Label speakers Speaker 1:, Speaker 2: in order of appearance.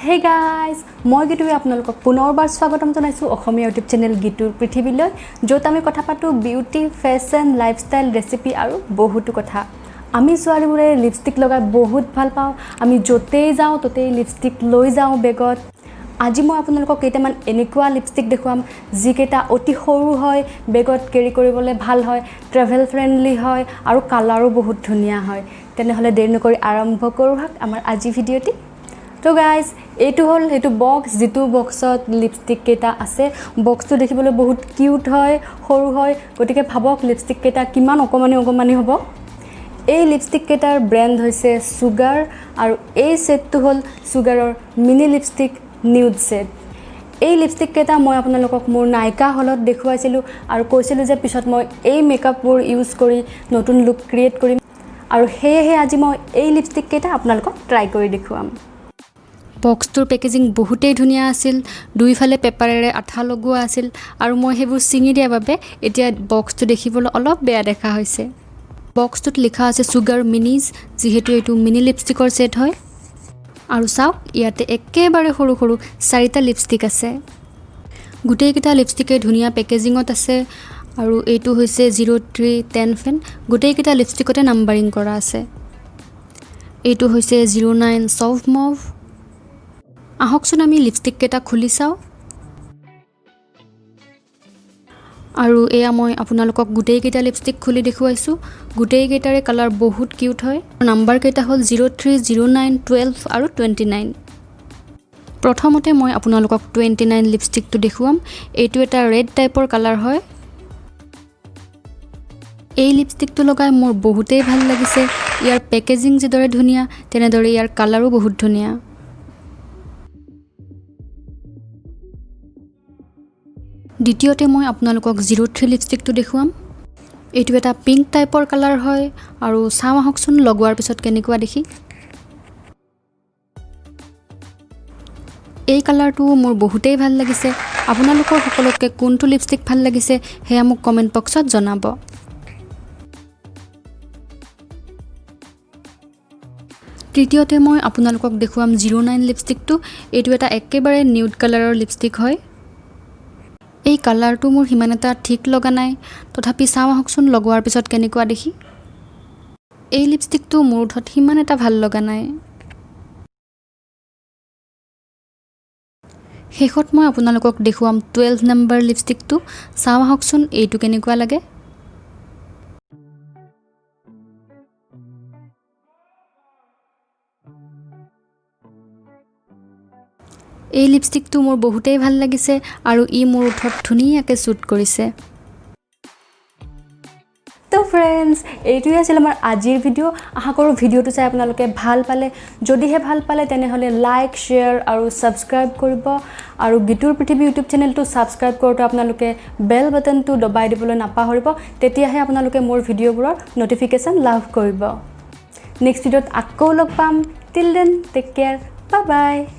Speaker 1: hey guys মই গীতুৱে আপোনালোকক পুনৰবাৰ স্বাগতম জনাইছোঁ অসমীয়া ইউটিউব চেনেল গীতুৰ পৃথিৱীলৈ য'ত আমি কথা পাতোঁ বিউটি ফেশ্বন লাইফষ্টাইল ৰেচিপি আৰু বহুতো কথা আমি ছোৱালীবোৰে লিপষ্টিক লগাই বহুত ভাল পাওঁ আমি য'তেই যাওঁ ত'তেই লিপষ্টিক লৈ যাওঁ বেগত আজি মই আপোনালোকক কেইটামান এনেকুৱা লিপষ্টিক দেখুৱাম যিকেইটা অতি সৰু হয় বেগত কেৰি কৰিবলৈ ভাল হয় ট্ৰেভেল ফ্ৰেণ্ডলি হয় আৰু কালাৰো বহুত ধুনীয়া হয় তেনেহ'লে দেৰি নকৰি আৰম্ভ কৰোঁ আমাৰ আজি ভিডিঅ'টি তো গাইজ এইটো হ'ল সেইটো বক্স যিটো বক্সত লিপষ্টিক কেইটা আছে বক্সটো দেখিবলৈ বহুত কিউট হয় সৰু হয় গতিকে ভাবক লিপষ্টিক কেইটা কিমান অকমানি হ'ব এই লিপষ্টিক কেইটাৰ ব্ৰেণ্ড হৈছে সুগাৰ আৰু এই সেটটো হ'ল সুগাৰৰ মিনি লিপষ্টিক নিউড সেট এই লিপষ্টিক কেইটা মই আপোনালোকক মোৰ নাইকা হলত দেখুৱাইছিলোঁ আৰু কৈছিলোঁ যে পিছত মই এই মেকআপবোৰ ইউজ কৰি নতুন লুক ক্ৰিয়েট কৰিম আৰু সেয়েহে আজি মই এই লিপষ্টিক কেইটা আপোনালোকক ট্ৰাই কৰি দেখুৱাম বক্সটোৰ পেকেজিং বহুতেই ধুনীয়া আছিল দুইফালে পেপাৰেৰে আঠা লগোৱা আছিল আৰু মই সেইবোৰ ছিঙি দিয়াৰ বাবে এতিয়া বক্সটো দেখিবলৈ অলপ বেয়া দেখা হৈছে বক্সটোত লিখা আছে সুগাৰ মিনিজ যিহেতু এইটো মিনি লিপষ্টিকৰ সেট হয় আৰু চাওক ইয়াতে একেবাৰে সৰু সৰু 4টা লিপষ্টিক আছে গোটেইকেইটা লিপষ্টিকে ধুনীয়া পেকেজিঙত আছে আৰু এইটো হৈছে 0310 ফেন গোটেইকেইটা লিপষ্টিকতে নাম্বাৰিং কৰা আছে এইটো হৈছে 09 সফট মভ আহকচোন আমি লিপষ্টিক কেইটা খুলি চাওঁ আৰু এয়া মই আপোনালোকক গোটেইকেইটা লিপষ্টিক খুলি দেখুৱাইছোঁ গোটেইকেইটাৰে কালাৰ বহুত কিউট হয় নাম্বাৰ কেইটা হ'ল 03 09 12 আৰু 29 প্ৰথমতে মই আপোনালোকক 29 লিপষ্টিকটো দেখুৱাম এইটো এটা ৰেড টাইপৰ কালাৰ হয় এই লিপষ্টিকটো লগাই মোৰ বহুতেই ভাল লাগিছে ইয়াৰ পেকেজিং যিদৰে ধুনীয়া তেনেদৰে ইয়াৰ কালাৰো বহুত ধুনীয়া দ্বিতীয়তে মই আপোনালোকক 03 লিপষ্টিকটো দেখুৱাম এইটো এটা পিংক টাইপৰ কালাৰ হয় আৰু চাওঁ আহকচোন লগোৱাৰ পিছত কেনেকুৱা দেখি এই কালাৰটো মোৰ বহুতেই ভাল লাগিছে আপোনালোকৰ সকলোতকৈ কোনটো লিপষ্টিক ভাল লাগিছে সেয়া মোক কমেণ্ট বক্সত জনাব তৃতীয়তে মই আপোনালোকক দেখুৱাম 09 লিপষ্টিকটো এইটো এটা একেবাৰে নিউড কালাৰৰ লিপষ্টিক হয় এই কালাৰটো মোৰ হিমান এটা ঠিক লগা নাই তথাপি চাওঁ আহকচোন লগোৱাৰ পিছত কেনেকুৱা দেখি এই লিপষ্টিকটো মোৰ ওঠত হিমান এটা ভাল লগা নাই শেষত মই আপোনালোকক দেখুৱাম 12 নম্বৰ লিপষ্টিকটো চাওঁ আহকচোন এইটো কেনেকুৱা লাগে এই লিপষ্টিকটো মোৰ বহুতেই ভাল লাগিছে আৰু ই মোৰ ওঠত ধুনীয়াকৈ শ্বুট কৰিছে তো ফ্ৰেণ্ডছ এইটোৱে আছিল আমাৰ আজিৰ ভিডিঅ' আশা কৰোঁ ভিডিঅ'টো চাই আপোনালোকে ভাল পালে যদিহে ভাল পালে তেনেহ'লে লাইক শ্বেয়াৰ আৰু ছাবস্ক্ৰাইব কৰিব আৰু গীতুৰ পৃথিৱী ইউটিউব চেনেলটো ছাবস্ক্ৰাইব কৰোঁতে আপোনালোকে বেল বাটনটো দবাই দিবলৈ নাপাহৰিব তেতিয়াহে আপোনালোকে মোৰ ভিডিঅ'বোৰৰ ন'টিফিকেশ্যন লাভ কৰিব নেক্সট ভিডিঅ'ত আকৌ লগ পাম till then take care bye বাই